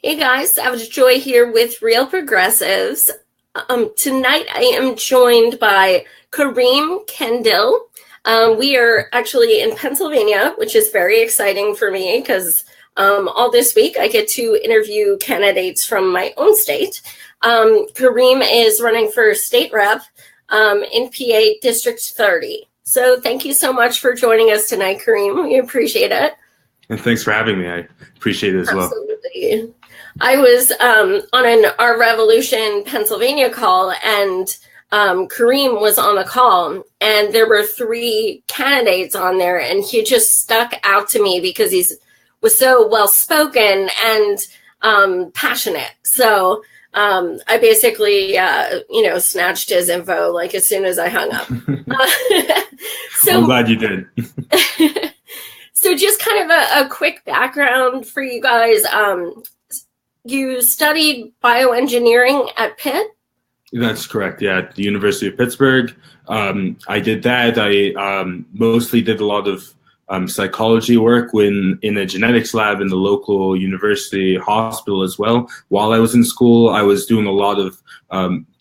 Hey guys, Savage Joy here with Real Progressives. Tonight I am joined by Kareem Kandil. We are actually in Pennsylvania, which is very exciting for me because all this week I get to interview candidates from my own state. Kareem is running for state rep in PA District 30. So thank you so much for joining us tonight, Kareem. We appreciate it. And thanks for having me. I appreciate it as well. Absolutely. I was on an Our Revolution Pennsylvania call, and Kareem was on the call, and there were three candidates on there, and he just stuck out to me because he was so well-spoken and passionate. So I basically, snatched his info like as soon as I hung up. So I'm glad you did. So just kind of a quick background for you guys. You studied bioengineering at Pitt? That's correct. Yeah, at the University of Pittsburgh. I did that. I mostly did a lot of psychology work in a genetics lab in the local university hospital as well. While I was in school, I was doing a lot of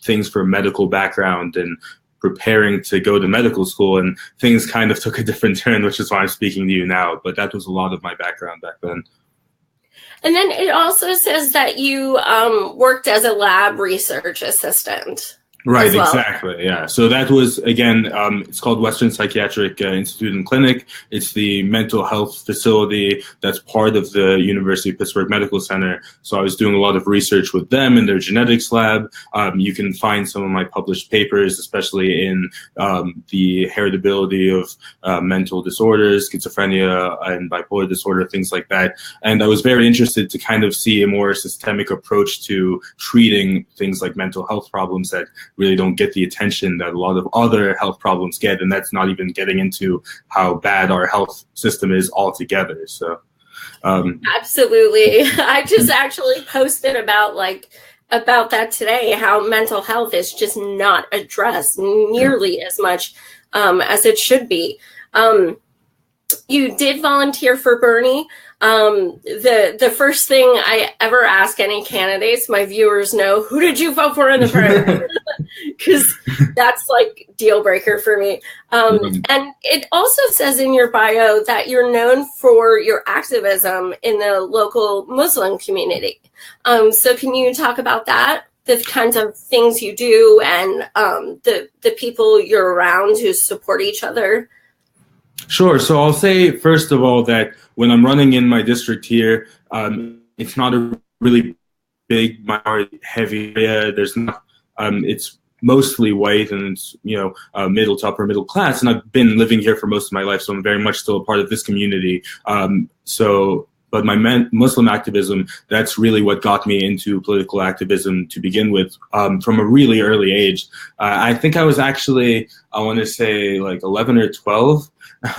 things for medical background and preparing to go to medical school, and things kind of took a different turn, which is why I'm speaking to you now. But that was a lot of my background back then. And then it also says that you worked as a lab research assistant. Right, well. Exactly. Yeah. So that was, again, it's called Western Psychiatric Institute and Clinic. It's the mental health facility that's part of the University of Pittsburgh Medical Center. So I was doing a lot of research with them in their genetics lab. You can find some of my published papers, especially in the heritability of mental disorders, schizophrenia and bipolar disorder, things like that. And I was very interested to kind of see a more systemic approach to treating things like mental health problems that really don't get the attention that a lot of other health problems get, and that's not even getting into how bad our health system is altogether. So, absolutely, I just actually posted about that today. How mental health is just not addressed nearly as much as it should be. You did volunteer for Bernie. The first thing I ever ask any candidates, my viewers know, who did you vote for in the primary? Because that's like deal breaker for me. And it also says in your bio that you're known for your activism in the local Muslim community. So can you talk about that? The kinds of things you do and the people you're around who support each other? Sure. So I'll say, first of all, that when I'm running in my district here, it's not a really big minority heavy area. There's not, it's mostly white, and it's, middle to upper middle class. And I've been living here for most of my life, so I'm very much still a part of this community. But my Muslim activism, that's really what got me into political activism to begin with, from a really early age. I think I was actually, I want to say like 11 or 12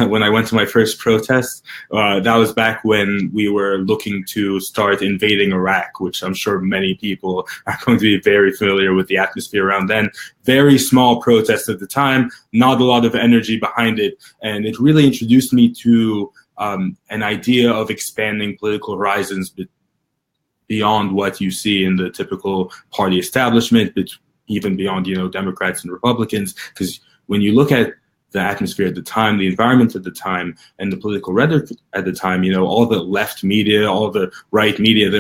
when I went to my first protest. That was back when we were looking to start invading Iraq, which I'm sure many people are going to be very familiar with the atmosphere around then. Very small protests at the time, not a lot of energy behind it. And it really introduced me to an idea of expanding political horizons beyond what you see in the typical party establishment, but even beyond, Democrats and Republicans. Because when you look at the atmosphere at the time, the environment at the time, and the political rhetoric at the time, all the left media, all the right media, they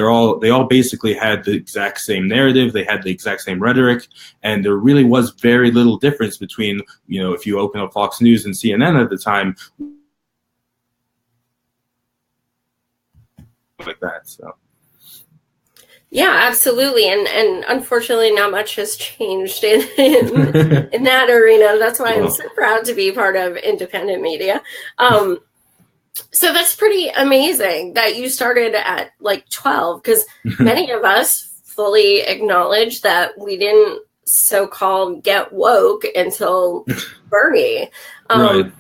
all basically had the exact same narrative. They had the exact same rhetoric, and there really was very little difference between, if you open up Fox News and CNN at the time, like that. So yeah, absolutely. And unfortunately not much has changed in that arena. That's why I'm so proud to be part of independent media. So that's pretty amazing that you started at like 12, because many of us fully acknowledge that we didn't so-called get woke until Bernie. Right.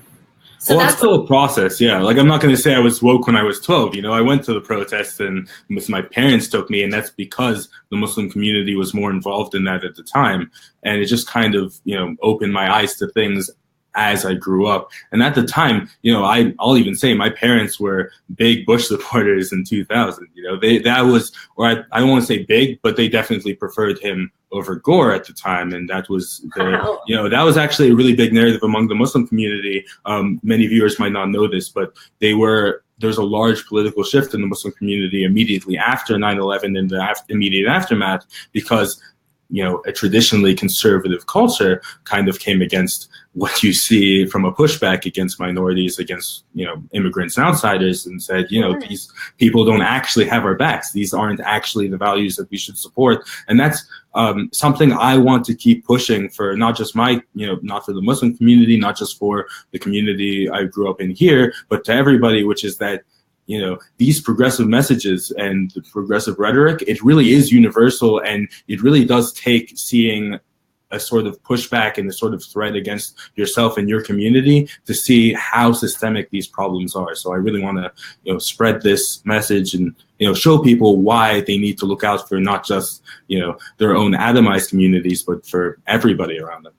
So that's still a process, yeah. Like, I'm not going to say I was woke when I was 12. I went to the protests and my parents took me, and that's because the Muslim community was more involved in that at the time. And it just kind of, opened my eyes to things as I grew up. And at the time, you know, I'll even say my parents were big Bush supporters in 2000. You know, that was, or I don't want to say big, but they definitely preferred him over Gore at the time. And that was Wow. you know, that was actually a really big narrative among the Muslim community. Many viewers might not know this, but there's a large political shift in the Muslim community immediately after 9/11 and the immediate aftermath, because, you know, a traditionally conservative culture kind of came against what you see from a pushback against minorities, against, you know, immigrants and outsiders, and said, you know, these people don't actually have our backs. These aren't actually the values that we should support. And that's something I want to keep pushing for, not just my, you know, not for the Muslim community, not just for the community I grew up in here, but to everybody, which is that, you know, these progressive messages and the progressive rhetoric, it really is universal, and it really does take seeing a sort of pushback and a sort of threat against yourself and your community to see how systemic these problems are. So I really want to, you know, spread this message and, you know, show people why they need to look out for not just, you know, their own atomized communities, but for everybody around them.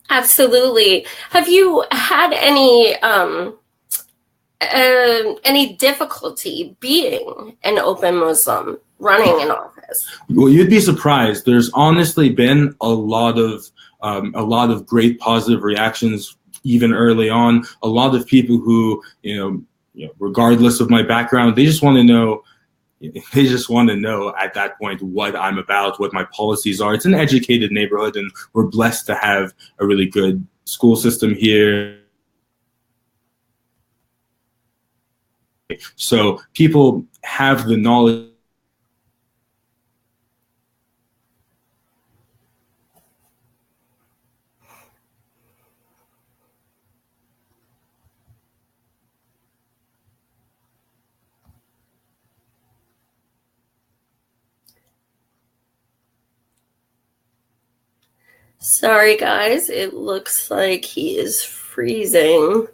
Absolutely. Have you had any difficulty being an open Muslim running in office? Well, you'd be surprised. There's honestly been a lot of great positive reactions even early on. A lot of people who, you know, regardless of my background, they just want to know at that point what I'm about, what my policies are. It's an educated neighborhood, and we're blessed to have a really good school system here. So people have the knowledge. Sorry, guys. It looks like he is freezing.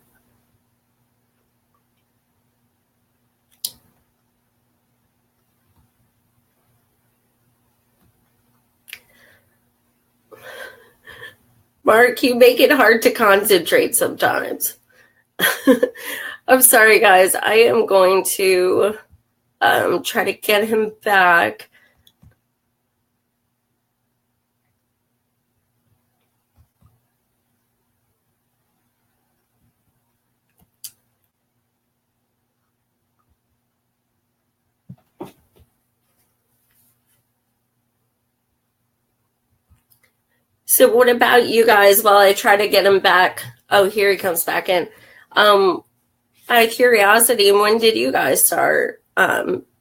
Mark, you make it hard to concentrate sometimes. I'm sorry, guys. I am going to try to get him back. So what about you guys while I try to get him back? Oh, here he comes back in. Out of curiosity, when did you guys start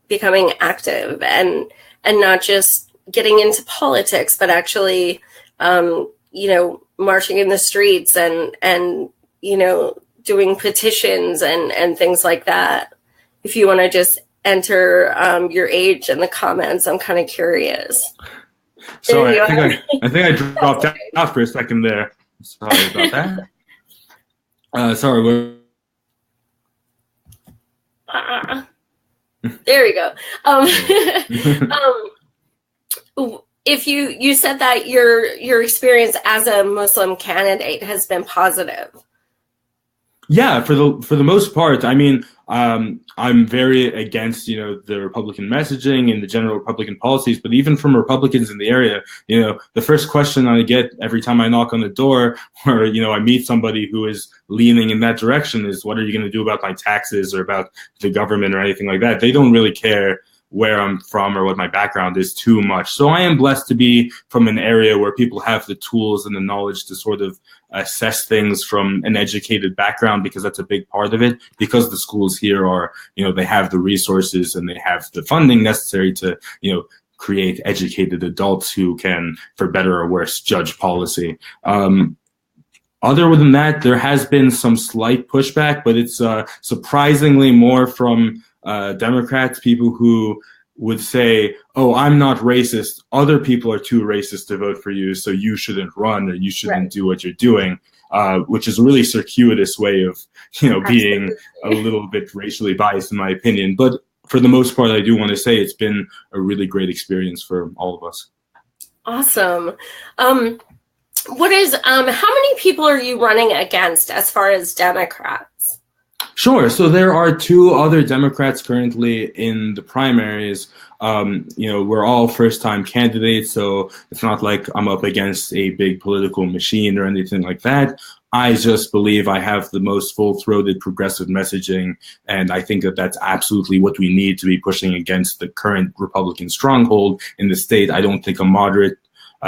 becoming active and not just getting into politics, but actually, you know, marching in the streets and you know, doing petitions and things like that? If you want to just enter your age in the comments, I'm kind of curious. Sorry, I think I dropped out for a second there. Sorry about that. Sorry. There we go. If you said that your experience as a Muslim candidate has been positive. Yeah, for the most part. I mean, I'm very against, you know, the Republican messaging and the general Republican policies, but even from Republicans in the area, you know, the first question I get every time I knock on the door or, you know, I meet somebody who is leaning in that direction is, what are you going to do about my taxes or about the government or anything like that? They don't really care where I'm from or what my background is too much. So I am blessed to be from an area where people have the tools and the knowledge to sort of assess things from an educated background, because that's a big part of it, because the schools here are, you know, they have the resources and they have the funding necessary to, you know, create educated adults who can, for better or worse, judge policy. Other than that, there has been some slight pushback, but it's surprisingly more from Democrats, people who would say, oh, I'm not racist. Other people are too racist to vote for you, so you shouldn't run or you shouldn't do what you're doing, which is a really circuitous way of, you know, being a little bit racially biased, in my opinion. But for the most part, I do want to say it's been a really great experience for all of us. Awesome. how many people are you running against as far as Democrats? Sure. So there are two other Democrats currently in the primaries. We're all first-time candidates, so it's not like I'm up against a big political machine or anything like that. I just believe I have the most full-throated progressive messaging, and I think that that's absolutely what we need to be pushing against the current Republican stronghold in the state. I don't think a moderate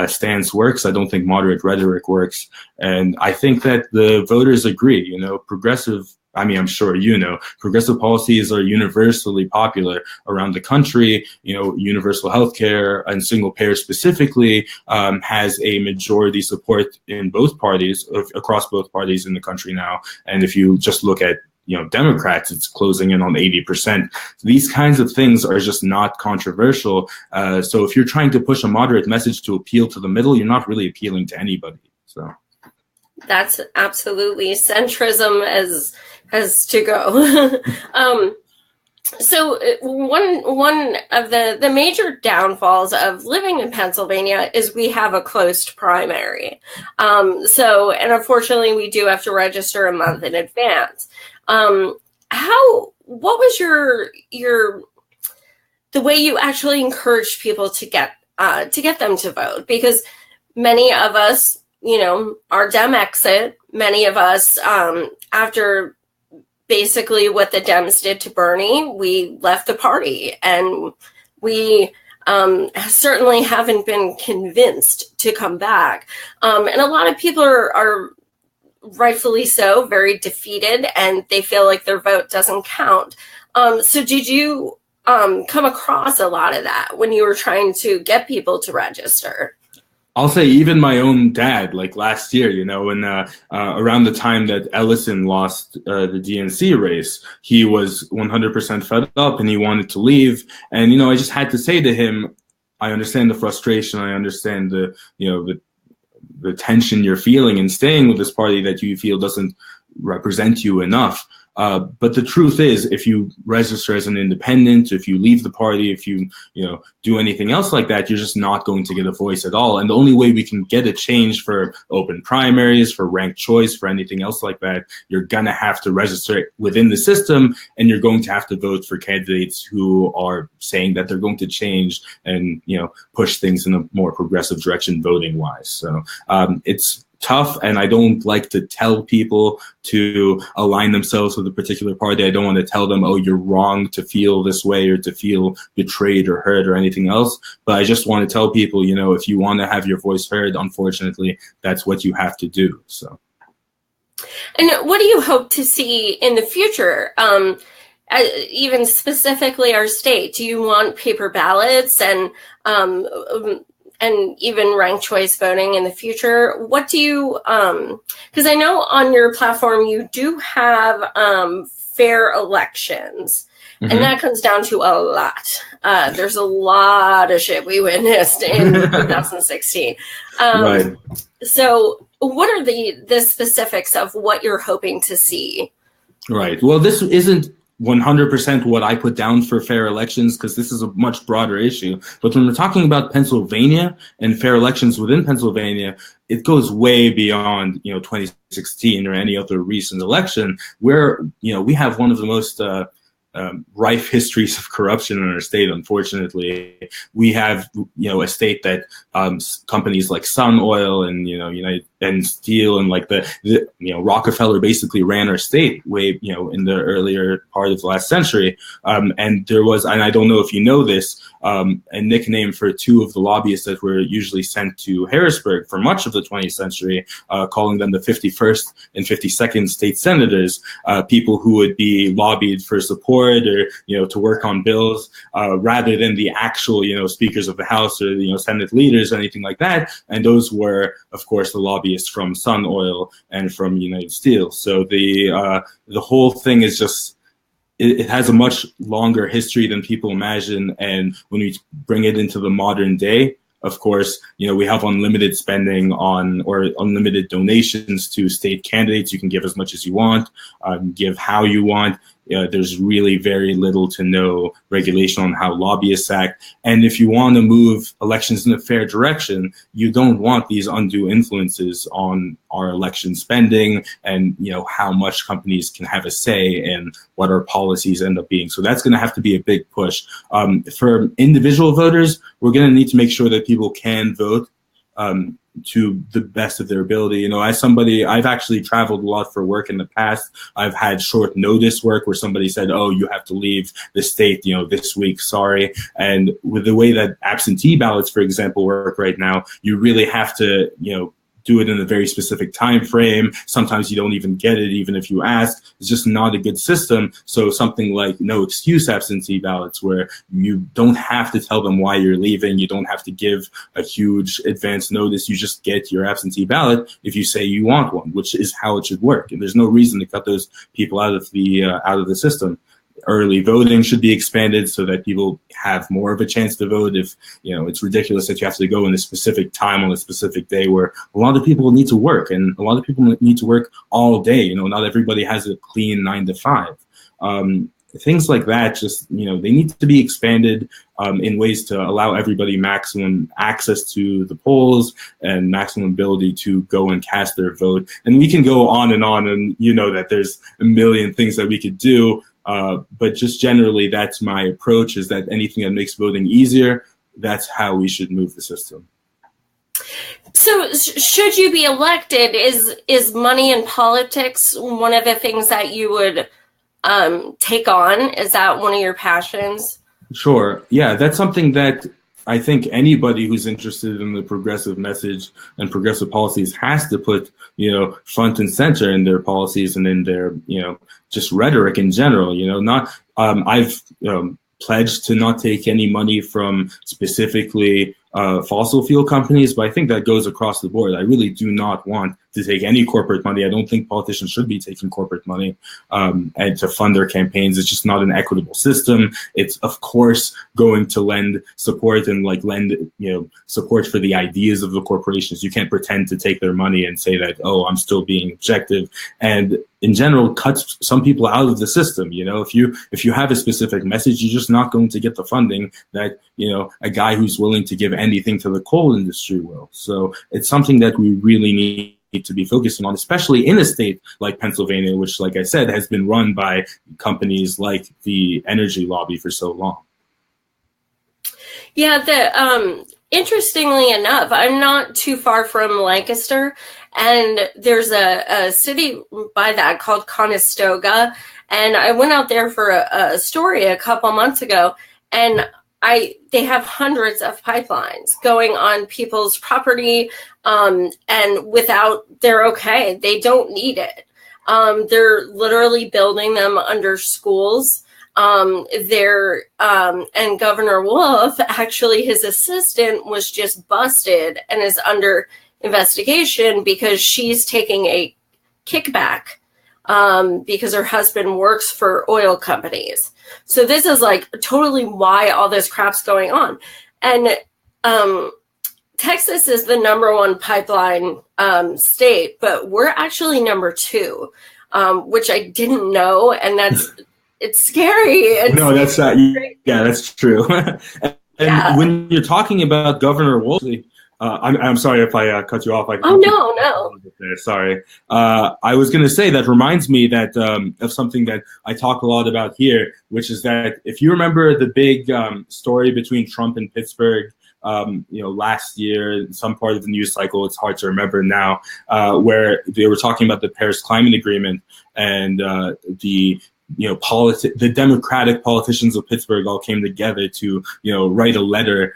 stance works. I don't think moderate rhetoric works. And I think that the voters agree, I'm sure progressive policies are universally popular around the country. Universal health care and single payer specifically has a majority support in both parties, across both parties in the country now. And if you just look at Democrats, it's closing in on 80%. These kinds of things are just not controversial. So if you're trying to push a moderate message to appeal to the middle, you're not really appealing to anybody. So that's absolutely centrism as to go. So one of the major downfalls of living in Pennsylvania is we have a closed primary. And unfortunately we do have to register a month in advance. What was the way you actually encouraged people to get them to vote? Because many of us, are Dem exit. Many of us, after basically what the Dems did to Bernie, we left the party, and we certainly haven't been convinced to come back. And a lot of people are rightfully so, very defeated, and they feel like their vote doesn't count. So did you come across a lot of that when you were trying to get people to register? I'll say even my own dad, like last year, when around the time that Ellison lost the DNC race, he was 100% fed up and he wanted to leave. And, I just had to say to him, I understand the frustration. I understand the tension you're feeling in staying with this party that you feel doesn't represent you enough. But the truth is, if you register as an independent, if you leave the party, if you do anything else like that, you're just not going to get a voice at all. And the only way we can get a change for open primaries, for ranked choice, for anything else like that, you're gonna have to register within the system, and you're going to have to vote for candidates who are saying that they're going to change and push things in a more progressive direction voting wise. So it's tough, and I don't like to tell people to align themselves with a particular party. I don't want to tell them, oh, you're wrong to feel this way or to feel betrayed or hurt or anything else. But I just want to tell people, if you want to have your voice heard, unfortunately, that's what you have to do. So. And what do you hope to see in the future? Even specifically our state, do you want paper ballots and even ranked choice voting in the future? What do you, because I know on your platform you do have fair elections, and that comes down to a lot. There's a lot of shit we witnessed in 2016. Right. So what are the specifics of what you're hoping to see? Right. Well, this isn't 100% what I put down for fair elections, because this is a much broader issue. But when we're talking about Pennsylvania and fair elections within Pennsylvania, it goes way beyond 2016 or any other recent election, where we have one of the most rife histories of corruption in our state. Unfortunately, we have a state that companies like Sun Oil and United and Steel and like the Rockefeller basically ran our state way in the earlier part of the last century. And there was, and I don't know if you know this, a nickname for two of the lobbyists that were usually sent to Harrisburg for much of the 20th century, calling them the 51st and 52nd state senators, people who would be lobbied for support or to work on bills, rather than the actual speakers of the House or Senate leaders or anything like that. And those were, of course, the lobbyists from Sun Oil and from United Steel. So the whole thing is just, it has a much longer history than people imagine. And when we bring it into the modern day, of course, we have unlimited spending on, or unlimited donations to state candidates. You can give as much as you want, give how you want. there's really very little to no regulation on how lobbyists act. And if you want to move elections in a fair direction, you don't want these undue influences on our election spending and, how much companies can have a say in what our policies end up being. So that's going to have to be a big push. For individual voters, we're going to need to make sure that people can vote to the best of their ability. As somebody, I've actually traveled a lot for work in the past. I've had short notice work where somebody said, oh, you have to leave the state, this week, sorry. And with the way that absentee ballots, for example, work right now, you really have to, do it in a very specific time frame. Sometimes you don't even get it, even if you ask. It's just not a good system. So something like no excuse absentee ballots, where you don't have to tell them why you're leaving. You don't have to give a huge advance notice. You just get your absentee ballot if you say you want one, which is how it should work. And there's no reason to cut those people out of the system. Early voting should be expanded so that people have more of a chance to vote. If, it's ridiculous that you have to go in a specific time on a specific day where a lot of people need to work, and a lot of people need to work all day. Not everybody has a clean 9 to 5. Things like that, just, they need to be expanded in ways to allow everybody maximum access to the polls and maximum ability to go and cast their vote. And we can go on, and that there's a million things that we could do. But just generally, that's my approach, is that anything that makes voting easier, that's how we should move the system. So should you be elected, is money in politics one of the things that you would take on? Is that one of your passions? Sure. Yeah, that's something that I think anybody who's interested in the progressive message and progressive policies has to put, front and center in their policies and in their, just rhetoric in general. I've pledged to not take any money from specifically fossil fuel companies, but I think that goes across the board. I really do not want to take any corporate money. I don't think politicians should be taking corporate money and to fund their campaigns. It's just not an equitable system. It's, of course, going to lend support and lend support for the ideas of the corporations. You can't pretend to take their money and say that, oh, I'm still being objective. And in general, cuts some people out of the system. If you have a specific message, you're just not going to get the funding that a guy who's willing to give anything to the coal industry will. So it's something that we really need to be focusing on, especially in a state like Pennsylvania, which, like I said, has been run by companies like the energy lobby for so long. Yeah, interestingly enough, I'm not too far from Lancaster, and there's a city by that called Conestoga, and I went out there for a story a couple months ago, and they have hundreds of pipelines going on people's property, and they're okay. They don't need it. They're literally building them under schools. And Governor Wolf, actually, his assistant was just busted and is under investigation because she's taking a kickback because her husband works for oil companies. So this is totally why all this crap's going on. And Texas is the #1 pipeline state, but we're actually #2, which I didn't know. And it's scary. No, that's not. Yeah, that's true. And when you're talking about Governor Wolsey, I'm sorry if I cut you off. No. Sorry. I was going to say that reminds me that of something that I talk a lot about here, which is that if you remember the big story between Trump and Pittsburgh, last year, some part of the news cycle, it's hard to remember now, where they were talking about the Paris Climate Agreement and the Democratic politicians of Pittsburgh all came together to, write a letter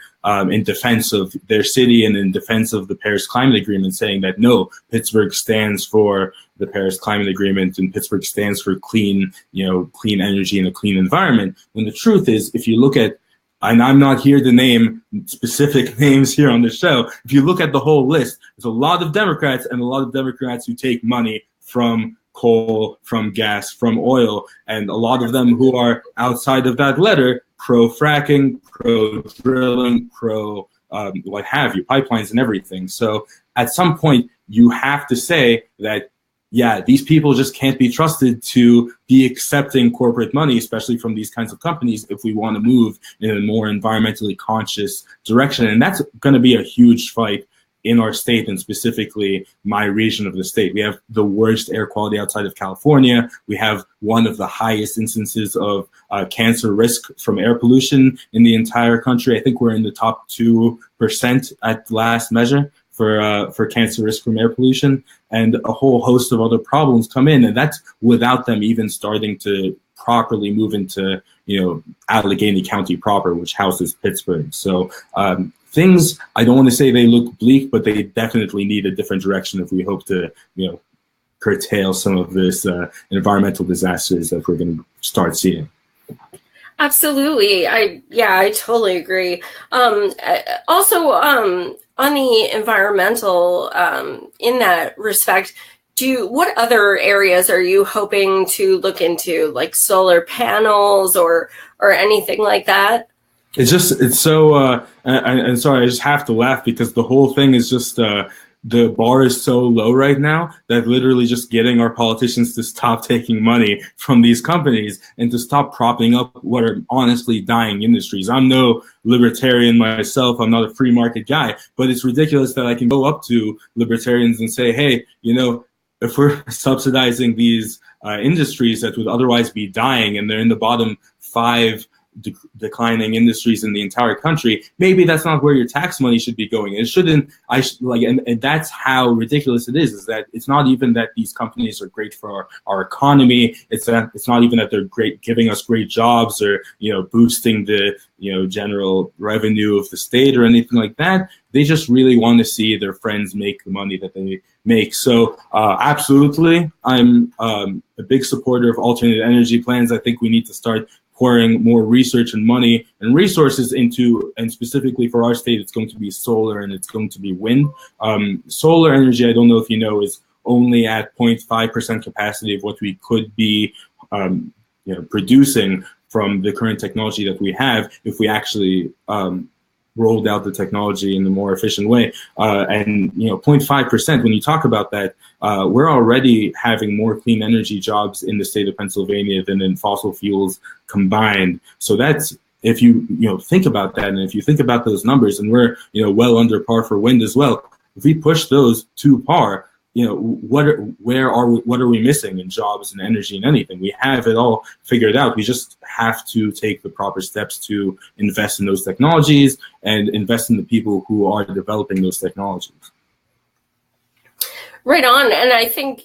in defense of their city and in defense of the Paris Climate Agreement, saying that no, Pittsburgh stands for the Paris Climate Agreement and Pittsburgh stands for clean energy and a clean environment. When the truth is, if you look at, and I'm not here to name specific names here on the show, if you look at the whole list, there's a lot of Democrats and a lot of Democrats who take money from coal, from gas, from oil, and a lot of them who are outside of that letter, pro-fracking, pro-drilling, what have you, pipelines and everything. So at some point, you have to say that, yeah, these people just can't be trusted to be accepting corporate money, especially from these kinds of companies, if we want to move in a more environmentally conscious direction. And that's going to be a huge fight in our state, and specifically my region of the state. We have the worst air quality outside of California. We have one of the highest instances of cancer risk from air pollution in the entire country. I think we're in the top 2% at the last measure for cancer risk from air pollution, and a whole host of other problems come in, and that's without them even starting to properly move into, Allegheny County proper, which houses Pittsburgh. So things, I don't want to say they look bleak, but they definitely need a different direction if we hope to, curtail some of this environmental disasters that we're going to start seeing. Absolutely. I totally agree. Also, on the environmental, in that respect, what other areas are you hoping to look into, like solar panels or anything like that? It's so, and sorry, I just have to laugh because the whole thing is just, the bar is so low right now that literally just getting our politicians to stop taking money from these companies and to stop propping up what are honestly dying industries. I'm no libertarian myself. I'm not a free market guy, but it's ridiculous that I can go up to libertarians and say, hey, if we're subsidizing these industries that would otherwise be dying and they're in the bottom 5 declining industries in the entire country, maybe that's not where your tax money should be going. It shouldn't. And that's how ridiculous it is that it's not even that these companies are great for our economy. It's not even that they're great, giving us great jobs or boosting the general revenue of the state or anything like that. They just really want to see their friends make the money that they make. So absolutely, I'm a big supporter of alternate energy plans. I think we need to start pouring more research and money and resources into, and specifically for our state, it's going to be solar and it's going to be wind. Solar energy, I don't know if you know, is only at 0.5% capacity of what we could be producing from the current technology that we have if we actually rolled out the technology in a more efficient way. And 0.5%, when you talk about that, we're already having more clean energy jobs in the state of Pennsylvania than in fossil fuels combined. So that's, if you think about that, and if you think about those numbers, and we're well under par for wind as well, if we push those to par, what are we missing in jobs and energy and anything? We have it all figured out. We just have to take the proper steps to invest in those technologies and invest in the people who are developing those technologies. Right on. And I think,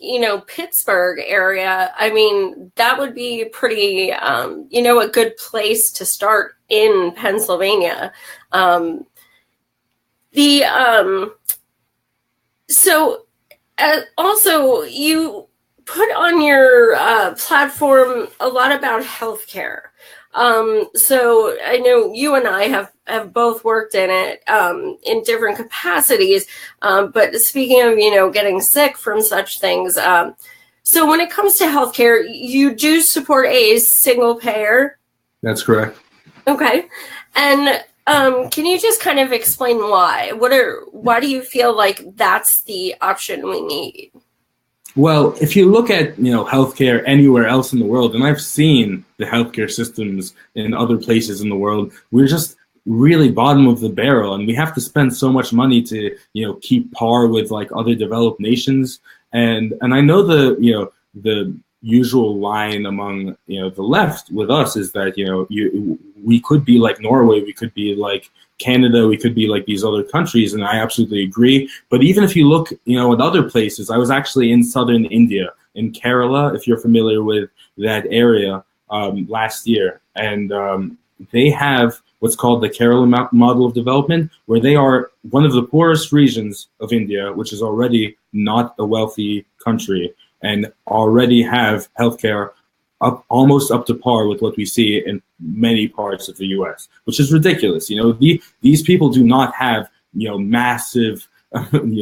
Pittsburgh area, I mean, that would be pretty, a good place to start in Pennsylvania. Also, you put on your platform a lot about healthcare. So I know you and I have both worked in it in different capacities. But speaking of, getting sick from such things, so when it comes to healthcare, you do support a single payer? That's correct. Okay. And can you just kind of explain why? Why do you feel like that's the option we need? Well, if you look at healthcare anywhere else in the world, and I've seen the healthcare systems in other places in the world, we're just really bottom of the barrel, and we have to spend so much money to keep par with like other developed nations. And I know the usual line among the left with us is that we could be like Norway, we could be like Canada, we could be like these other countries, and I absolutely agree. But even if you look at other places, I was actually in southern India, in Kerala, if you're familiar with that area, last year, and they have what's called the Kerala model of development, where they are one of the poorest regions of India, which is already not a wealthy country, and already have healthcare almost up to par with what we see in many parts of the U.S., which is ridiculous. These people do not have massive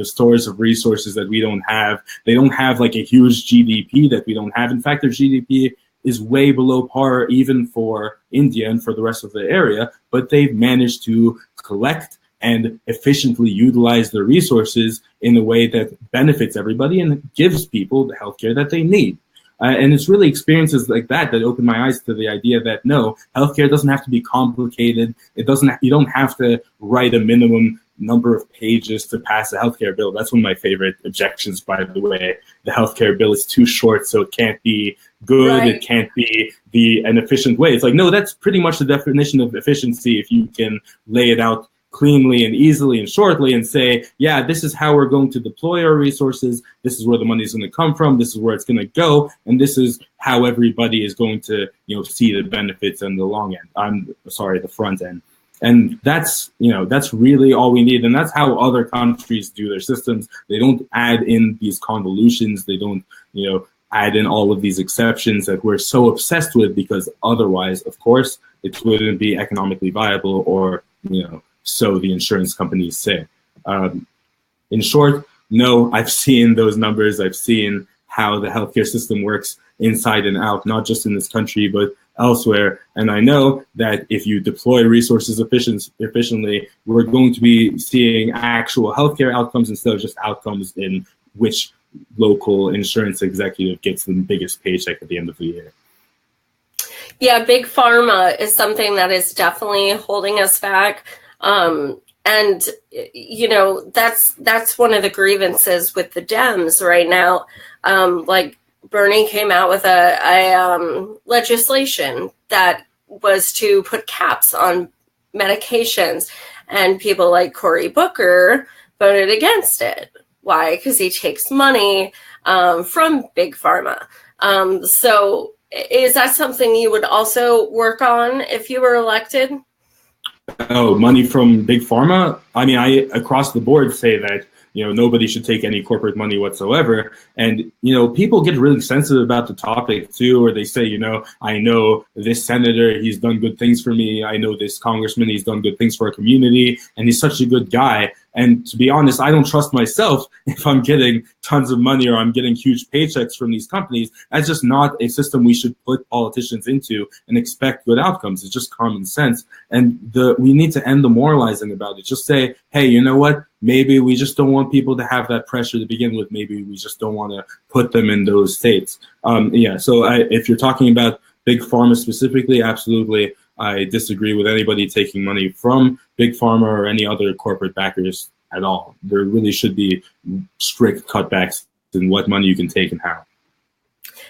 stores of resources that we don't have. They don't have like a huge GDP that we don't have. In fact, their GDP is way below par even for India and for the rest of the area, but they've managed to collect and efficiently utilize their resources in a way that benefits everybody and gives people the healthcare that they need. And it's really experiences like that that open my eyes to the idea that no, healthcare doesn't have to be complicated. You don't have to write a minimum number of pages to pass a healthcare bill. That's one of my favorite objections, by the way. The healthcare bill is too short, so it can't be good. Right. It can't be an efficient way. It's like, no, that's pretty much the definition of efficiency. If you can lay it out cleanly and easily and shortly and say, yeah, this is how we're going to deploy our resources. This is where the money is going to come from. This is where it's going to go. And this is how everybody is going to, see the benefits in the the front end. And that's really all we need. And that's how other countries do their systems. They don't add in these convolutions. They don't, add in all of these exceptions that we're so obsessed with, because otherwise, of course, it wouldn't be economically viable, or, so the insurance companies say. In short, no, I've seen those numbers. I've seen how the healthcare system works inside and out, not just in this country, but elsewhere. And I know that if you deploy resources efficiently, we're going to be seeing actual healthcare outcomes instead of just outcomes in which local insurance executive gets the biggest paycheck at the end of the year. Yeah, big pharma is something that is definitely holding us back. And that's one of the grievances with the Dems right now. Like Bernie came out with a legislation that was to put caps on medications, and people like Cory Booker voted against it. Why? Because he takes money from big pharma. So is that something you would also work on if you were elected? Oh, money from big pharma? I mean, I across the board say that, nobody should take any corporate money whatsoever. And, people get really sensitive about the topic too, or they say, I know this senator, he's done good things for me. I know this congressman, he's done good things for our community, and he's such a good guy. And to be honest, I don't trust myself if I'm getting tons of money or I'm getting huge paychecks from these companies. That's just not a system we should put politicians into and expect good outcomes. It's just common sense. And we need to end the moralizing about it. Just say, hey, you know what? Maybe we just don't want people to have that pressure to begin with. Maybe we just don't want to put them in those states. So if you're talking about big pharma specifically, absolutely. I disagree with anybody taking money from big pharma or any other corporate backers at all. There really should be strict cutbacks in what money you can take and how.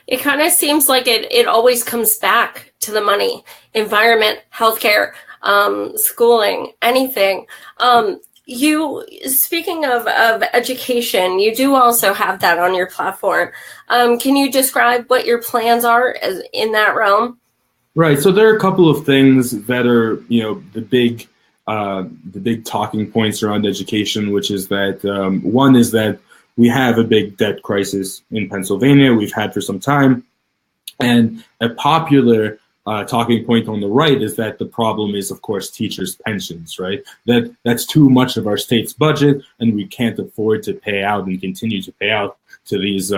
It kind of seems like it always comes back to the money, environment, healthcare, schooling, anything. Speaking of education, you do also have that on your platform. Can you describe what your plans are in that realm? Right. So there are a couple of things that are, the big talking points around education, which is that one is that we have a big debt crisis in Pennsylvania. We've had for some time. And a popular talking point on the right is that the problem is, of course, teachers' pensions, right? That's too much of our state's budget, and we can't afford to pay out and continue to pay out to these,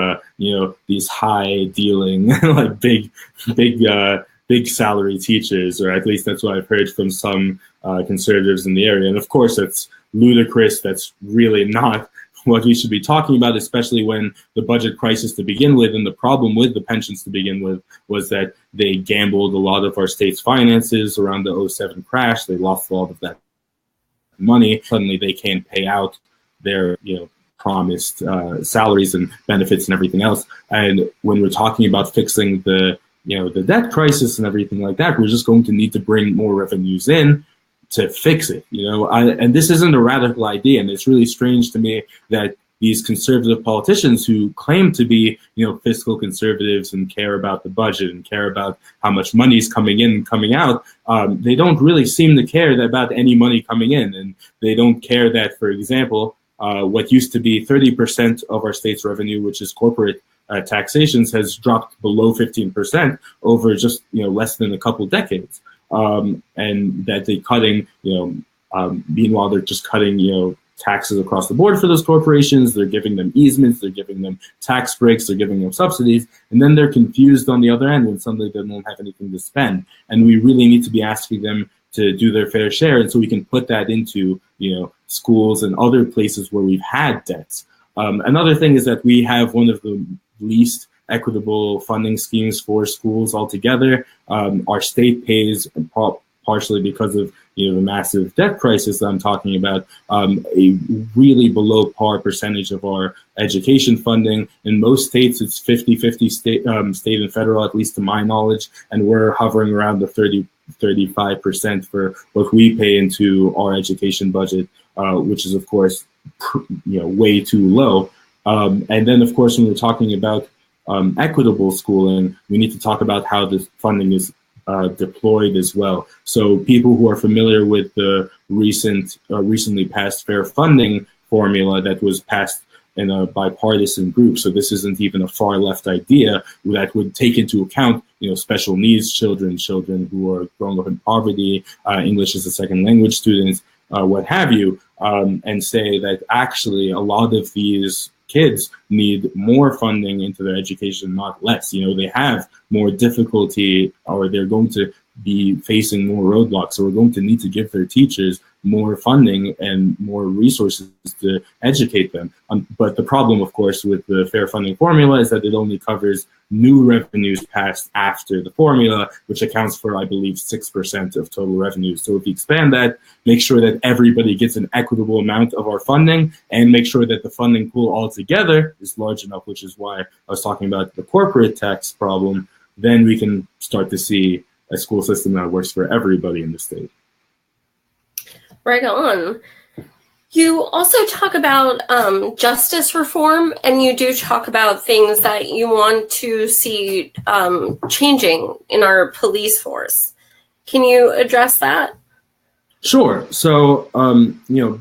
these high dealing, like big salary teachers, or at least that's what I've heard from some conservatives in the area. And of course, that's ludicrous. That's really not what we should be talking about, especially when the budget crisis to begin with and the problem with the pensions to begin with was that they gambled a lot of our state's finances around the 2007 crash. They lost a lot of that money. Suddenly they can't pay out their, promised salaries and benefits and everything else. And when we're talking about fixing the debt crisis and everything like that, we're just going to need to bring more revenues in to fix it, and this isn't a radical idea. And it's really strange to me that these conservative politicians who claim to be, fiscal conservatives and care about the budget and care about how much money is coming in and coming out, they don't really seem to care about any money coming in. And they don't care that, for example, what used to be 30% of our state's revenue, which is corporate taxations, has dropped below 15% over just, less than a couple decades. And that they're cutting, meanwhile, they're just cutting, taxes across the board for those corporations. They're giving them easements, they're giving them tax breaks, they're giving them subsidies, and then they're confused on the other end when suddenly they don't have anything to spend. And we really need to be asking them, to do their fair share, and so we can put that into schools and other places where we've had debts. Another thing is that we have one of the least equitable funding schemes for schools altogether. Our state pays, partially because of the massive debt crisis that I'm talking about, a really below par percentage of our education funding. In most states, it's 50-50 state and federal, at least to my knowledge, and we're hovering around the 35% for what we pay into our education budget, which is, of course, way too low. And then, of course, when we're talking about equitable schooling, we need to talk about how this funding is deployed as well. So people who are familiar with the recently passed fair funding formula that was passed in a bipartisan group, so this isn't even a far left idea, that would take into account special needs children who are growing up in poverty, English as a second language students, what have you, and say that actually a lot of these kids need more funding into their education, not less. They have more difficulty, or they're going to be facing more roadblocks. So we're going to need to give their teachers more funding and more resources to educate them. But the problem, of course, with the fair funding formula is that it only covers new revenues passed after the formula, which accounts for, I believe, 6% of total revenues. So if you expand that, make sure that everybody gets an equitable amount of our funding, and make sure that the funding pool altogether is large enough, which is why I was talking about the corporate tax problem. Then we can start to see a school system that works for everybody in the state. Right on. You also talk about justice reform, and you do talk about things that you want to see changing in our police force. Can you address that? Sure. So,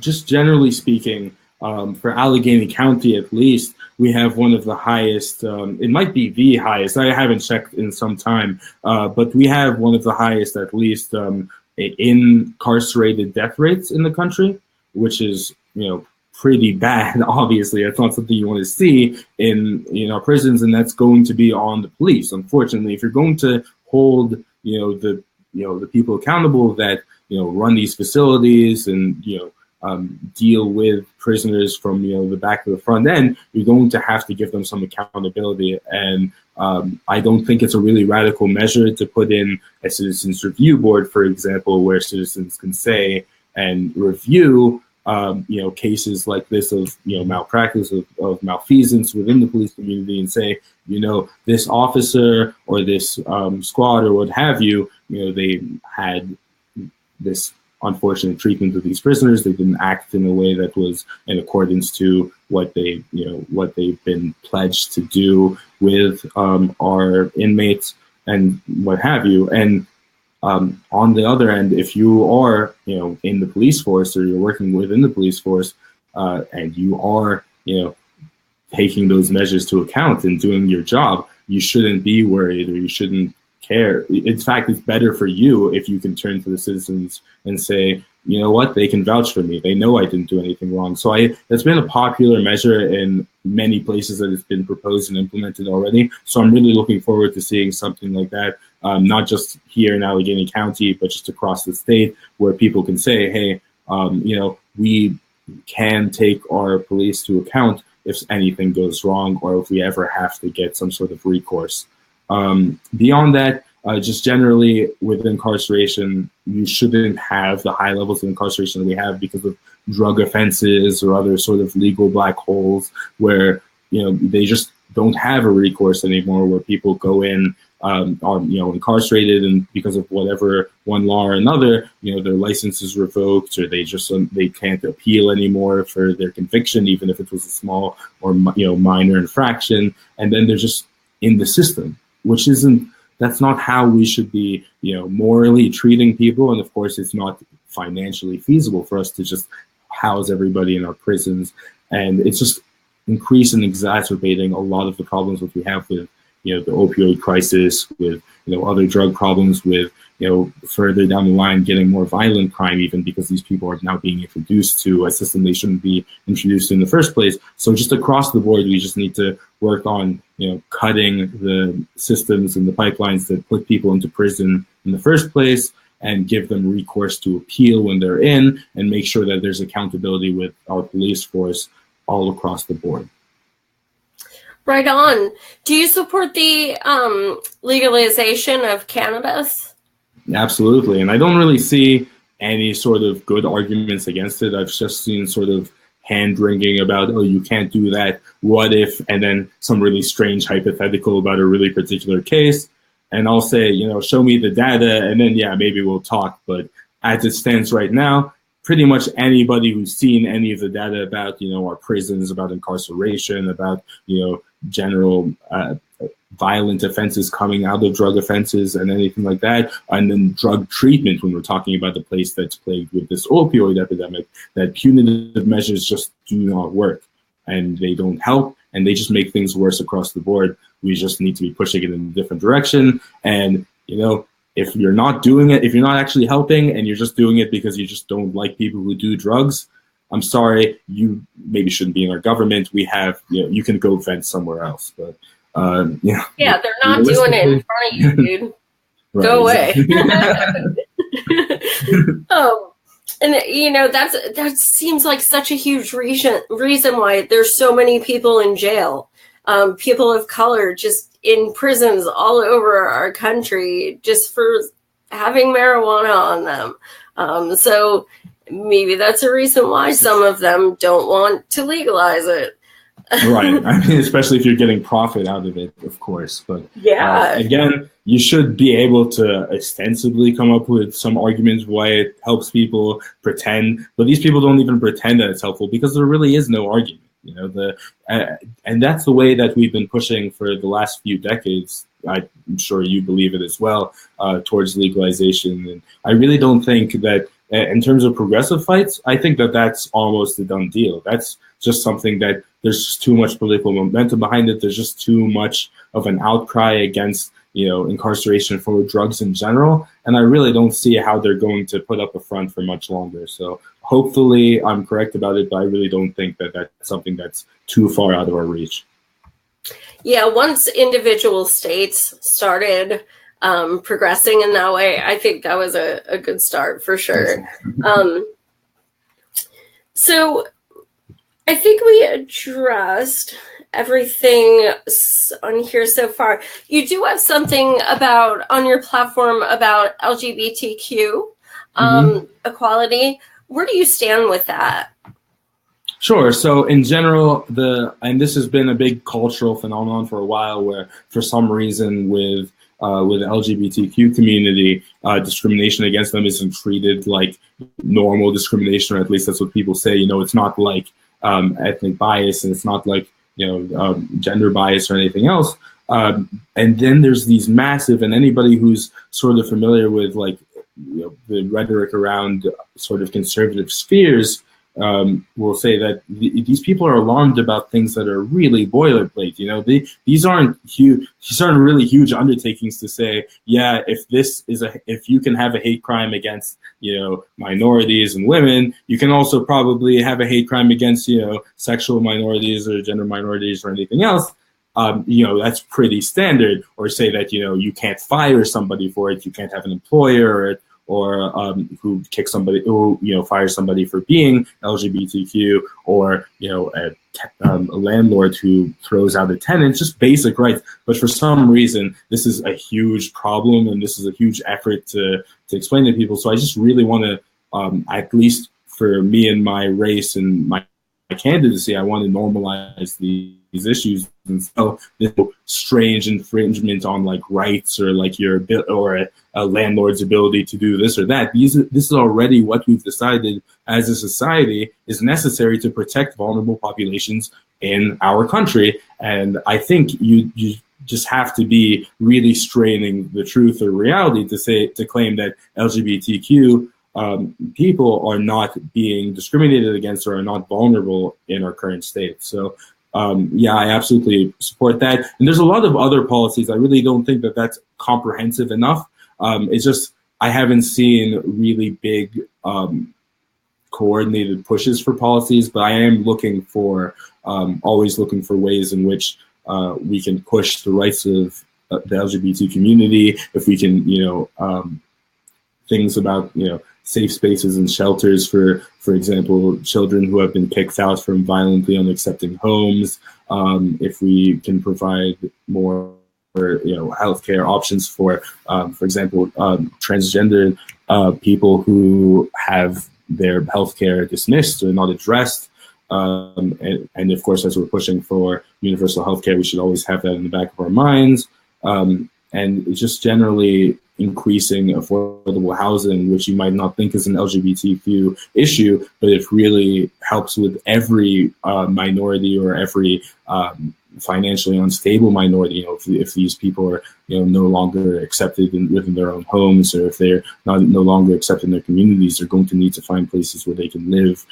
just generally speaking, for Allegheny County at least, we have one of the highest, it might be the highest, I haven't checked in some time, but we have one of the highest, at least, incarcerated death rates in the country, which is, pretty bad. Obviously, that's not something you want to see in our prisons, and that's going to be on the police. Unfortunately, if you're going to hold, the people accountable that run these facilities and deal with prisoners from the back to the front end, you're going to have to give them some accountability. And I don't think it's a really radical measure to put in a citizens review board, for example, where citizens can say and review cases like this of malpractice, of malfeasance within the police community, and say this officer or this squad or what have you, they had this unfortunate treatment of these prisoners. They didn't act in a way that was in accordance to what they've been pledged to do with our inmates and what have you. And on the other end, if you are in the police force, or you're working within the police force, and you are taking those measures to account and doing your job, you shouldn't be worried, or you shouldn't care. In fact, it's better for you if you can turn to the citizens and say, what, they can vouch for me. They know I didn't do anything wrong. So that's been a popular measure in many places that it's been proposed and implemented already. So I'm really looking forward to seeing something like that, not just here in Allegheny County, but just across the state, where people can say, hey, we can take our police to account if anything goes wrong, or if we ever have to get some sort of recourse. Beyond that, just generally with incarceration, you shouldn't have the high levels of incarceration that we have because of drug offenses or other sort of legal black holes where, they just don't have a recourse anymore, where people go in, are, incarcerated, and because of whatever one law or another, their license is revoked, or they can't appeal anymore for their conviction, even if it was a small or, minor infraction. And then they're just in the system, which that's not how we should be, morally treating people. And of course, it's not financially feasible for us to just house everybody in our prisons. And it's just increasing and exacerbating a lot of the problems that we have with, the opioid crisis, with, other drug problems, with, further down the line, getting more violent crime, even because these people are now being introduced to a system they shouldn't be introduced to in the first place. So just across the board, we just need to work on, cutting the systems and the pipelines that put people into prison in the first place, and give them recourse to appeal when they're in, and make sure that there's accountability with our police force all across the board. Right on. Do you support the legalization of cannabis? Absolutely. And I don't really see any sort of good arguments against it. I've just seen sort of hand-wringing about, oh, you can't do that, what if, and then some really strange hypothetical about a really particular case. And I'll say, show me the data, and then, yeah, maybe we'll talk. But as it stands right now, pretty much anybody who's seen any of the data about, our prisons, about incarceration, about, general violent offenses coming out of drug offenses and anything like that, and then drug treatment, when we're talking about the place that's plagued with this opioid epidemic, that punitive measures just do not work, and they don't help, and they just make things worse across the board. We just need to be pushing it in a different direction. And, if you're not doing it, if you're not actually helping and you're just doing it because you just don't like people who do drugs, I'm sorry, you maybe shouldn't be in our government. We have, you can go vent somewhere else. But, yeah, they're not doing it in front of you, dude. Right, go away. And that seems like such a huge reason why there's so many people in jail, people of color just in prisons all over our country just for having marijuana on them. So maybe that's a reason why some of them don't want to legalize it. Right. I mean, especially if you're getting profit out of it, of course. But yeah, again, you should be able to ostensibly come up with some arguments why it helps people pretend. But these people don't even pretend that it's helpful because there really is no argument. And that's the way that we've been pushing for the last few decades. I'm sure you believe it as well, towards legalization. And I really don't think that in terms of progressive fights, I think that that's almost a done deal. That's just something that there's just too much political momentum behind it. There's just too much of an outcry against, incarceration for drugs in general. And I really don't see how they're going to put up a front for much longer. So hopefully I'm correct about it, but I really don't think that that's something that's too far out of our reach. Yeah, once individual states started progressing in that way, I think that was a good start for sure. So I think we addressed everything on here so far. You do have something on your platform about LGBTQ equality. Where do you stand with that? Sure. So in general, and this has been a big cultural phenomenon for a while, where for some reason with the LGBTQ community, discrimination against them isn't treated like normal discrimination, or at least that's what people say. It's not like ethnic bias, and it's not like gender bias or anything else. And then there's these massive, and anybody who's sort of familiar with the rhetoric around sort of conservative spheres will say that these people are alarmed about things that are really boilerplate. These aren't really huge undertakings to say, yeah, if you can have a hate crime against minorities and women, you can also probably have a hate crime against sexual minorities or gender minorities or anything else. That's pretty standard. Or say that you can't fire somebody for it, you can't have an employer or who kicks somebody, who fires somebody for being LGBTQ, or a landlord who throws out a tenant. Just basic rights. But for some reason, this is a huge problem, and this is a huge effort to explain to people. So I just really want to, at least for me and my race and my candidacy, I want to normalize these issues. And so this strange infringement on rights, or a landlord's ability to do this or that. This is already what we've decided as a society is necessary to protect vulnerable populations in our country. And I think you just have to be really straining the truth or reality to claim that LGBTQ people are not being discriminated against or are not vulnerable in our current state. So yeah, I absolutely support that. And there's a lot of other policies. I really don't think that that's comprehensive enough. It's just, I haven't seen really big coordinated pushes for policies, but I am looking for, always looking for ways in which we can push the rights of the LGBT community. If we can, things about, safe spaces and shelters for example, children who have been kicked out from violently unaccepting homes. If we can provide more, healthcare options for example, transgender people who have their healthcare dismissed or not addressed. And of course, as we're pushing for universal healthcare, we should always have that in the back of our minds. And just generally increasing affordable housing, which you might not think is an LGBTQ issue, but it really helps with every minority or every financially unstable minority. If these people are no longer accepted within their own homes, or if they're no longer accepted in their communities, they're going to need to find places where they can live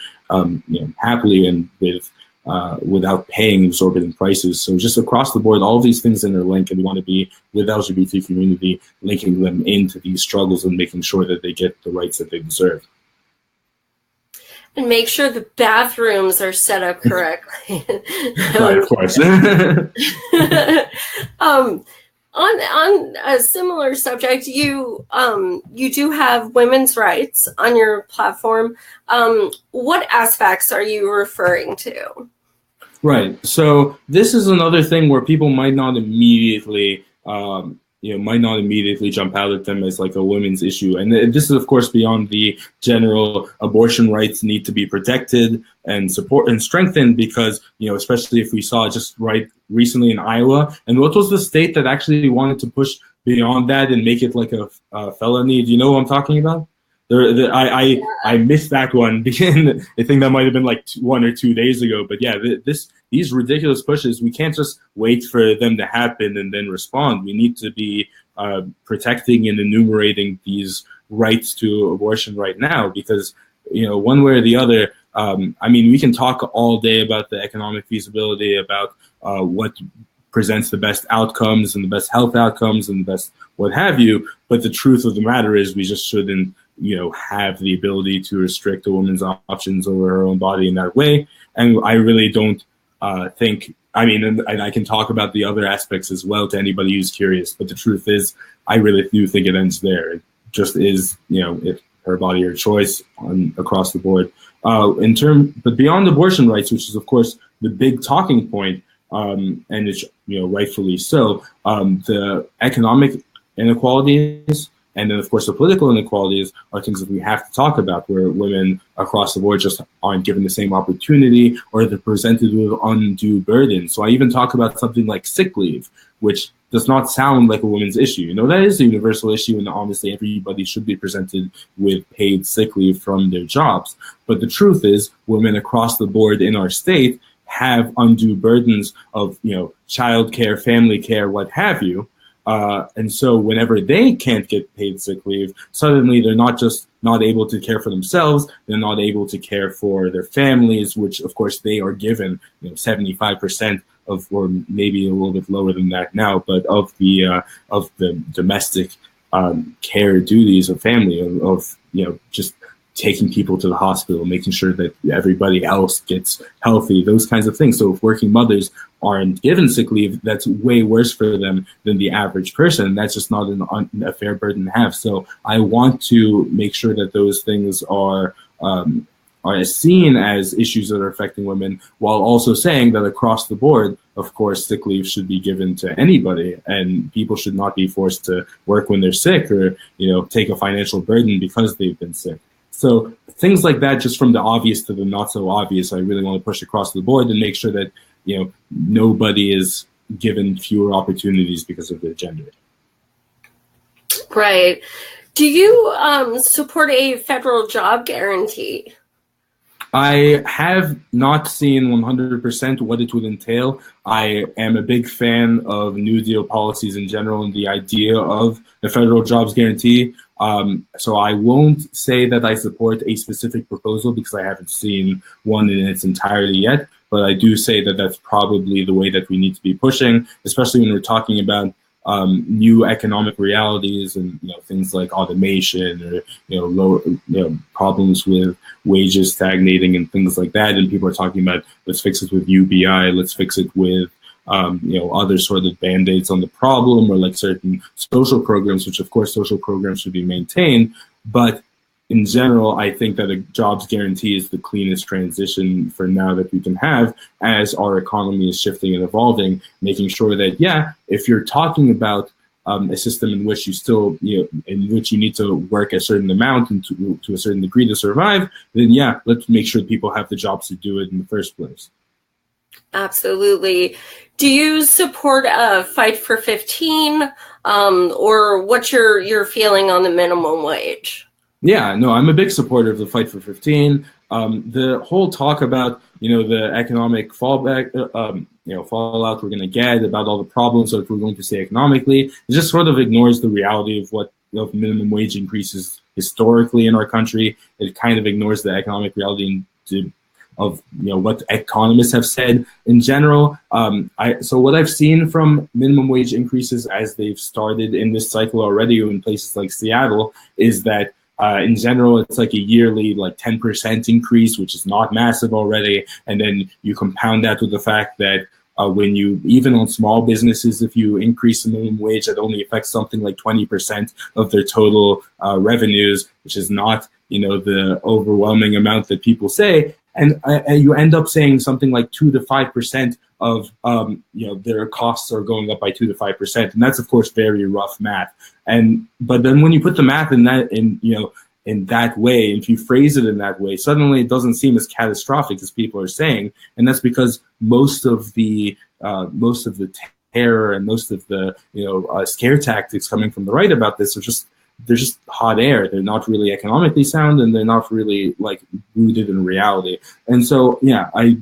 happily and without paying exorbitant prices. So just across the board, all of these things interlink, and we want to be with the LGBT community, linking them into these struggles and making sure that they get the rights that they deserve. And make sure the bathrooms are set up correctly. Right, of course. On a similar subject, you do have women's rights on your platform. What aspects are you referring to? Right. So this is another thing where people might not immediately jump out at them as like a women's issue. And this is, of course, beyond the general abortion rights need to be protected and support and strengthened, because, especially if we saw just right recently in Iowa, and what was the state that actually wanted to push beyond that and make it like a felony? Do you know what I'm talking about? I missed that one because I think that might have been like 1 or 2 days ago. But yeah, these ridiculous pushes, we can't just wait for them to happen and then respond. We need to be protecting and enumerating these rights to abortion right now, because one way or the other, we can talk all day about the economic feasibility, about what presents the best outcomes and the best health outcomes and the best what have you. But the truth of the matter is we just shouldn't have the ability to restrict a woman's options over her own body in that way. And I really don't think, and I can talk about the other aspects as well to anybody who's curious, but the truth is, I really do think it ends there. It just is, if her body, her choice across the board. But beyond abortion rights, which is of course the big talking point, and it's rightfully so, the economic inequalities, and then, of course, the political inequalities are things that we have to talk about, where women across the board just aren't given the same opportunity, or they're presented with undue burden. So I even talk about something like sick leave, which does not sound like a woman's issue. That is a universal issue, and honestly, everybody should be presented with paid sick leave from their jobs. But the truth is, women across the board in our state have undue burdens of, childcare, family care, what have you. And so whenever they can't get paid sick leave, suddenly they're not just not able to care for themselves, they're not able to care for their families, which of course they are given 75% of, or maybe a little bit lower than that now, but of the domestic care duties of family, of just taking people to the hospital, making sure that everybody else gets healthy, those kinds of things. So if working mothers aren't given sick leave, that's way worse for them than the average person. That's just not a fair burden to have. So I want to make sure that those things are seen as issues that are affecting women, while also saying that across the board, of course, sick leave should be given to anybody, and people should not be forced to work when they're sick, or take a financial burden because they've been sick. So things like that, just from the obvious to the not so obvious, I really want to push across the board and make sure that nobody is given fewer opportunities because of their gender. Right. Do you support a federal job guarantee? I have not seen 100% what it would entail. I am a big fan of New Deal policies in general and the idea of the federal jobs guarantee. So I won't say that I support a specific proposal because I haven't seen one in its entirety yet. But I do say that that's probably the way that we need to be pushing, especially when we're talking about new economic realities and things like automation, or lower problems with wages stagnating and things like that. And people are talking about, let's fix it with UBI, let's fix it with other sort of band-aids on the problem, or like certain social programs, which of course social programs should be maintained. But in general, I think that a jobs guarantee is the cleanest transition for now that we can have as our economy is shifting and evolving, making sure that, yeah, if you're talking about a system in which you still, in which you need to work a certain amount and to a certain degree to survive, then yeah, let's make sure people have the jobs to do it in the first place. Absolutely. Do you support a fight for 15, or what's your feeling on the minimum wage? Yeah, no, I'm a big supporter of the fight for 15. The whole talk about, the economic fallout we're going to get, about all the problems that we're going to see economically, it just sort of ignores the reality of minimum wage increases historically in our country. It kind of ignores the economic reality of what economists have said in general. So what I've seen from minimum wage increases as they've started in this cycle already in places like Seattle is that in general, it's like a yearly 10% increase, which is not massive already. And then you compound that with the fact that when you, even on small businesses, if you increase the minimum wage, that only affects something like 20% of their total revenues, which is not, the overwhelming amount that people say. And you end up saying something like 2 to 5% of their costs are going up by 2 to 5%, and that's of course very rough math. But then when you put the math in that way, if you phrase it in that way, suddenly it doesn't seem as catastrophic as people are saying, and that's because most of the terror and most of the scare tactics coming from the right about this they're just hot air. They're not really economically sound, and they're not really rooted in reality. And so, yeah, I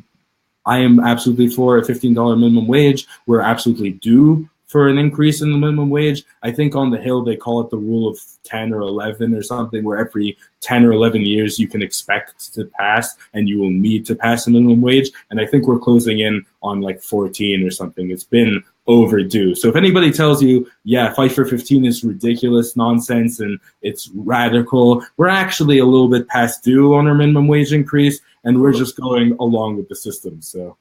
am absolutely for a $15 minimum wage. We're absolutely due for an increase in the minimum wage. I think on the Hill they call it the rule of 10 or 11 or something, where every 10 or 11 years you can expect to pass and you will need to pass a minimum wage. And I think we're closing in on 14 or something. It's been overdue. So if anybody tells you, yeah, fight for 15 is ridiculous nonsense and it's radical, we're actually a little bit past due on our minimum wage increase, and we're just going along with the system. So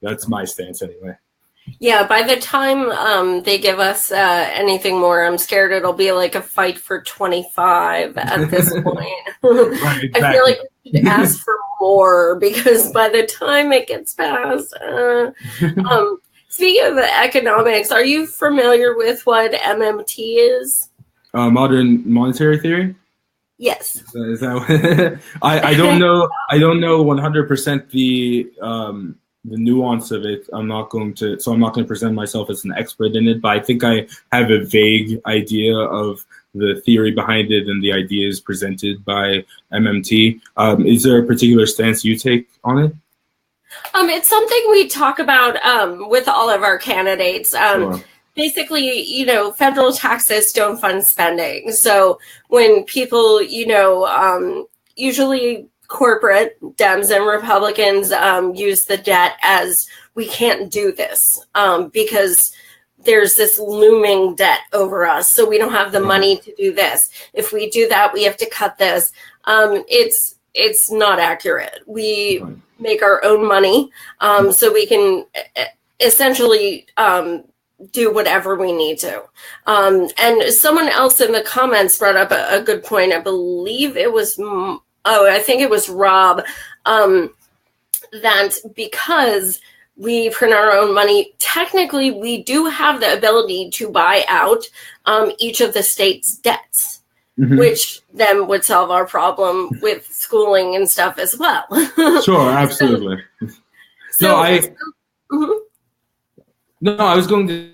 that's my stance anyway. Yeah, by the time they give us anything more, I'm scared it'll be like a fight for 25 at this point. Right, exactly. I feel like we should ask for more, because by the time it gets passed, speaking of economics, are you familiar with what MMT is? Modern monetary theory? Yes. Is that I don't know. I don't know 100% the nuance of it. I'm not going to present myself as an expert in it, but I think I have a vague idea of the theory behind it and the ideas presented by MMT. Is there a particular stance you take on it? It's something we talk about with all of our candidates. Sure. Basically, federal taxes don't fund spending. So when people, usually corporate Dems and Republicans use the debt as, we can't do this because there's this looming debt over us. So we don't have the money to do this. If we do that, we have to cut this. It's not accurate. We make our own money, so we can essentially do whatever we need to. And someone else in the comments brought up a good point. I believe it was, I think it was Rob, that because we print our own money, technically we do have the ability to buy out each of the state's debts. Mm-hmm. Which then would solve our problem with schooling and stuff as well. Sure, absolutely. I was going to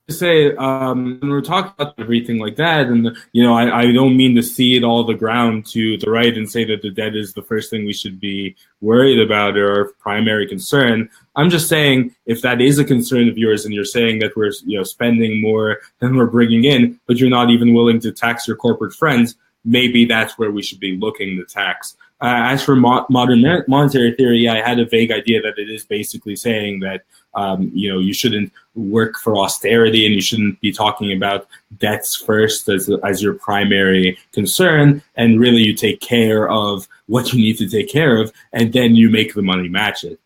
say, when we're talking about everything like that, and I don't mean to cede all the ground to the right and say that the debt is the first thing we should be worried about or our primary concern. I'm just saying, if that is a concern of yours and you're saying that we're spending more than we're bringing in, but you're not even willing to tax your corporate friends, maybe that's where we should be looking to tax. As for modern monetary theory, I had a vague idea that it is basically saying that you shouldn't work for austerity and you shouldn't be talking about debts first as your primary concern, and really you take care of what you need to take care of, and then you make the money match it.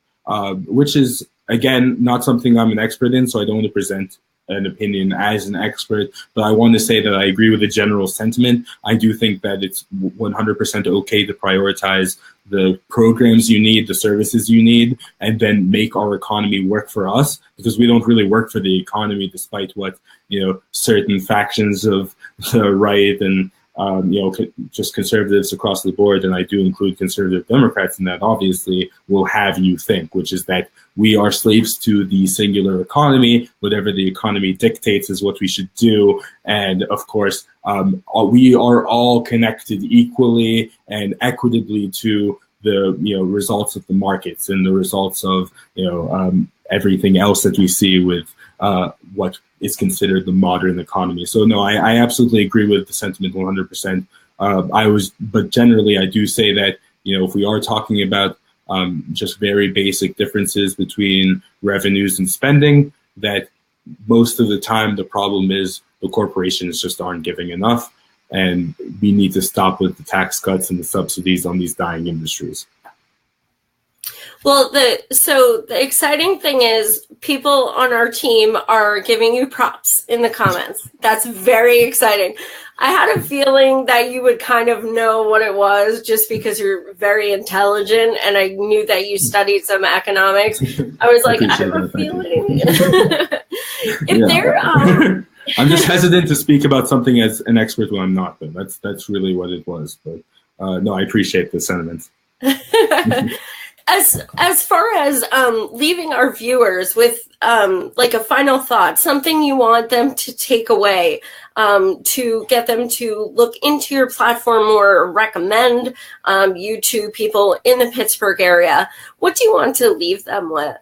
Which is, again, not something I'm an expert in, so I don't want to present an opinion as an expert, but I want to say that I agree with the general sentiment. I do think that it's 100% okay to prioritize the programs you need, the services you need, and then make our economy work for us, because we don't really work for the economy, despite what, certain factions of the right and just conservatives across the board, and I do include conservative Democrats in that, obviously, will have you think, which is that we are slaves to the singular economy. Whatever the economy dictates is what we should do. And of course, we are all connected equally and equitably to the results of the markets and the results of everything else that we see with what is considered the modern economy. So no, I absolutely agree with the sentiment 100%. But generally, I do say that, if we are talking about just very basic differences between revenues and spending, that most of the time the problem is the corporations just aren't giving enough, and we need to stop with the tax cuts and the subsidies on these dying industries. Well, the exciting thing is people on our team are giving you props in the comments. That's very exciting. I had a feeling that you would kind of know what it was just because you're very intelligent, and I knew that you studied some economics. I was like, I have a feeling. I'm just hesitant to speak about something as an expert when I'm not, but that's really what it was. But no, I appreciate the sentiment. As far as leaving our viewers with like a final thought, something you want them to take away, to get them to look into your platform or recommend you to people in the Pittsburgh area, what do you want to leave them with?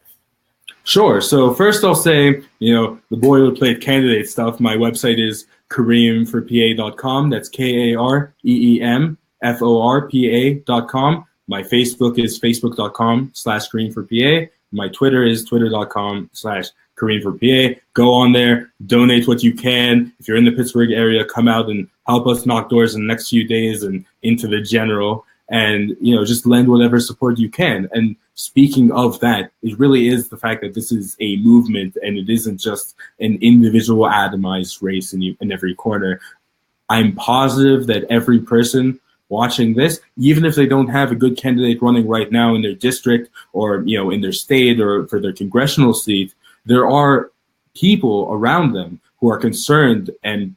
Sure. So first I'll say, the boilerplate candidate stuff. My website is kareemforpa.com. That's KareemForpa.com. My Facebook is facebook.com/KareemForPA. My Twitter is twitter.com/KareemForPA. Go on there, donate what you can. If you're in the Pittsburgh area, come out and help us knock doors in the next few days and into the general. And, just lend whatever support you can. And speaking of that, it really is the fact that this is a movement and it isn't just an individual atomized race in every corner. I'm positive that every person watching this, even if they don't have a good candidate running right now in their district or, in their state or for their congressional seat, there are people around them who are concerned and,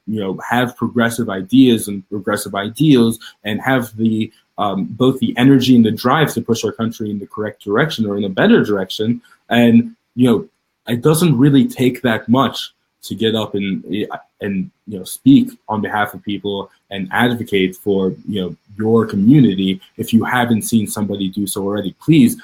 have progressive ideas and progressive ideals and have the both the energy and the drive to push our country in the correct direction or in a better direction. And, it doesn't really take that much to get up and speak on behalf of people and advocate for, your community. If you haven't seen somebody do so already, please,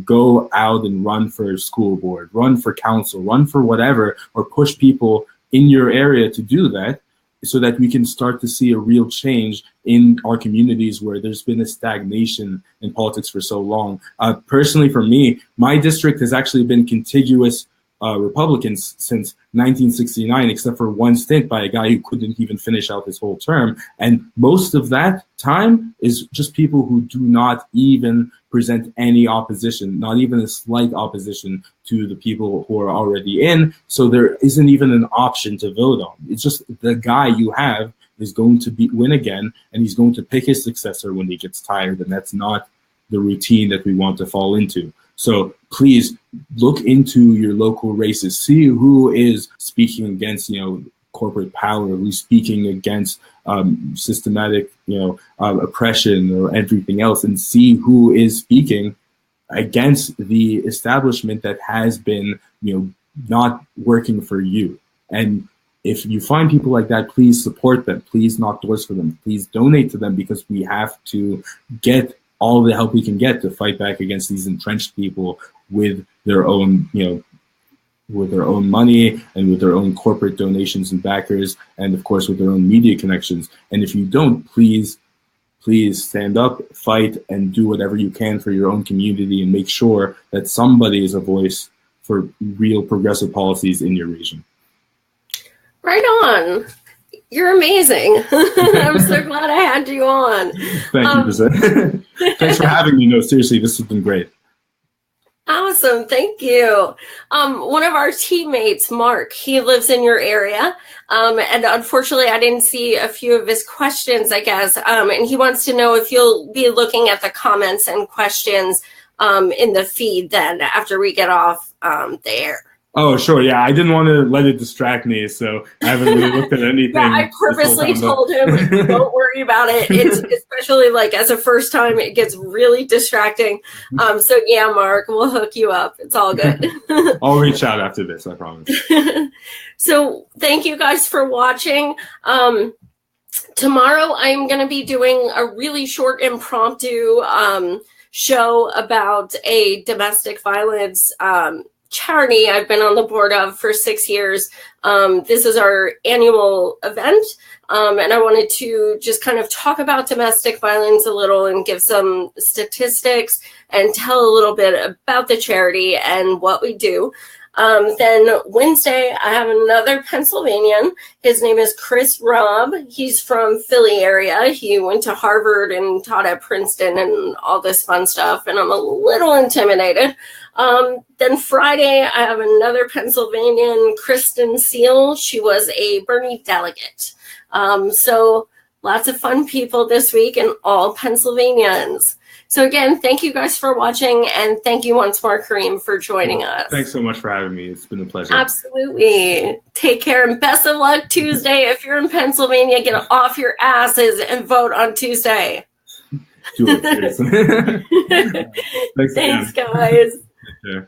go out and run for school board, run for council, run for whatever, or push people in your area to do that, so that we can start to see a real change in our communities where there's been a stagnation in politics for so long. Personally, for me, my district has actually been contiguous Republicans since 1969, except for one stint by a guy who couldn't even finish out his whole term. And most of that time is just people who do not even present any opposition, not even a slight opposition to the people who are already in. So there isn't even an option to vote on. It's just the guy you have is going to win again, and he's going to pick his successor when he gets tired, and that's not the routine that we want to fall into. So please look into your local races, see who is speaking against, corporate power, who's speaking against systematic, oppression or everything else, and see who is speaking against the establishment that has been, not working for you. And if you find people like that, please support them. Please knock doors for them. Please donate to them, because we have to get all the help we can get to fight back against these entrenched people with their own, with their own money and with their own corporate donations and backers, and of course with their own media connections. And if you don't, please stand up, fight, and do whatever you can for your own community, and make sure that somebody is a voice for real progressive policies in your region. Right on. You're amazing. I'm so glad I had you on. Thank you, Thanks for having me. No, seriously, this has been great. Awesome. Thank you. One of our teammates, Mark, he lives in your area. And unfortunately, I didn't see a few of his questions, I guess. And he wants to know if you'll be looking at the comments and questions in the feed then after we get off the air. Oh, sure. Yeah, I didn't want to let it distract me, so I haven't really looked at anything. Yeah, I purposely told him, don't worry about it. It's especially like as a first time, it gets really distracting. So yeah, Mark, we'll hook you up. It's all good. I'll reach out after this, I promise. So thank you guys for watching. Tomorrow I'm going to be doing a really short impromptu show about a domestic violence charity I've been on the board of for 6 years. This is our annual event, and I wanted to just kind of talk about domestic violence a little and give some statistics and tell a little bit about the charity and what we do. Then Wednesday, I have another Pennsylvanian. His name is Chris Robb. He's from Philly area. He went to Harvard and taught at Princeton and all this fun stuff, and I'm a little intimidated. Then Friday, I have another Pennsylvanian, Kristen Seal. She was a Bernie delegate. So lots of fun people this week and all Pennsylvanians. So again, thank you guys for watching, and thank you once more, Kareem, for joining us. Thanks so much for having me. It's been a pleasure. Absolutely. Take care, and best of luck Tuesday. If you're in Pennsylvania, get off your asses and vote on Tuesday. Do it. Thanks, guys. Yeah.